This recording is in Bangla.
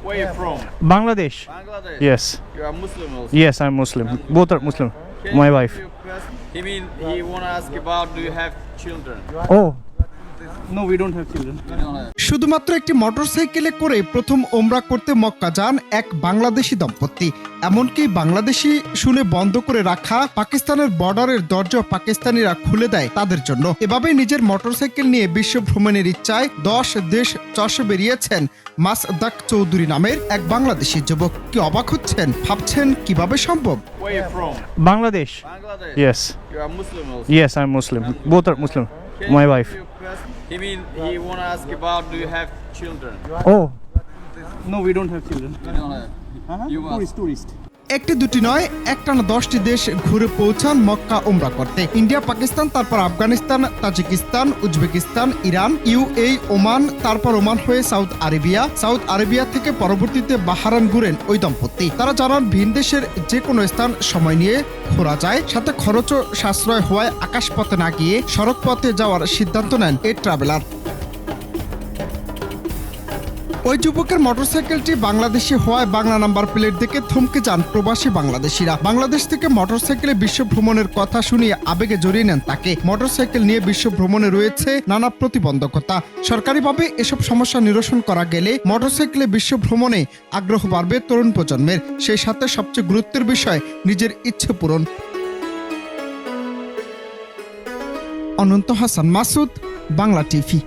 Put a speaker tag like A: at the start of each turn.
A: Where you from?
B: Bangladesh.
A: Bangladesh.
B: Yes.
A: You are Muslim also.
B: Yes, I'm Muslim. Both are Muslim.
A: Can
B: My
A: you
B: wife.
A: ask your question? He wanna ask about do you have children?
B: Oh. No, we don't have children.
A: You don't have.
C: শুধুমাত্র একটি মোটরসাইকেলে করে প্রথম ওমরা করতে মক্কা যান এক বাংলাদেশি দম্পতি। এমনকি বাংলাদেশি শুনে বন্ধ করে রাখা পাকিস্তানের বর্ডারের দরজা পাকিস্তানিরা খুলে দেয় তাদের জন্য। এভাবেই নিজের মোটরসাইকেল নিয়ে বিশ্ব ভ্রমণের ইচ্ছায় 10 দেশ চষে বেরিয়েছেন মাসদাক চৌধুরী নামের এক বাংলাদেশি যুবক। কি অবাক হচ্ছেন? ভাবছেন কিভাবে সম্ভব?
A: Where you from?
B: Bangladesh.
A: Bangladesh.
B: Yes.
A: You are Muslim also.
B: Yes, I'm Muslim. Both are Muslim.
A: Can
B: My
A: you
B: wife.
A: ask your question? He wanna ask about do you have children?
B: Oh. No, we don't have children.
A: You don't have. You must.
B: Tourist.
C: একটি দুটি নয়, একটানা 10টি দেশ ঘুরে পৌঁছান মক্কা ওমরা করতে। ইন্ডিয়া, পাকিস্তান, তারপর Afghanistan, Tajikistan, Uzbekistan, Iran, UAE, Oman, তারপর ওমান হয়ে সাউথ আরেবিয়া থেকে পরবর্তীতে বাহরাইন ঘুরেন ওই দম্পতি। তারা জানান ভিন দেশের যে কোনো স্থান সময় নিয়ে ঘোরা যায়, সাথে খরচও সাশ্রয় হওয়ায় আকাশপথে না গিয়ে সড়ক পথে যাওয়ার সিদ্ধান্ত নেন এই ট্রাভেলার। ওই যুবকের মোটরসাইকেলটি বাংলাদেশি হওয়ায় বাংলা নাম্বার প্লেট দেখে থমকে যান প্রবাসী বাংলাদেশিরা। বাংলাদেশ থেকে মোটরসাইকেলে বিশ্ব ভ্রমণের কথা শুনিয়ে আবেগে জড়িয়ে নেন তাকে। মোটরসাইকেল নিয়ে বিশ্ব ভ্রমণে রয়েছে নানা প্রতিবন্ধকতা। সরকারিভাবে এসব সমস্যা নিরসন করা গেলে মোটরসাইকেলে বিশ্ব ভ্রমণে আগ্রহ বাড়বে তরুণ প্রজন্মের। সেই সাথে সবচেয়ে গুরুত্বের বিষয় নিজের ইচ্ছে পূরণ। অনন্ত হাসান মাসুদ, বাংলা টিভি।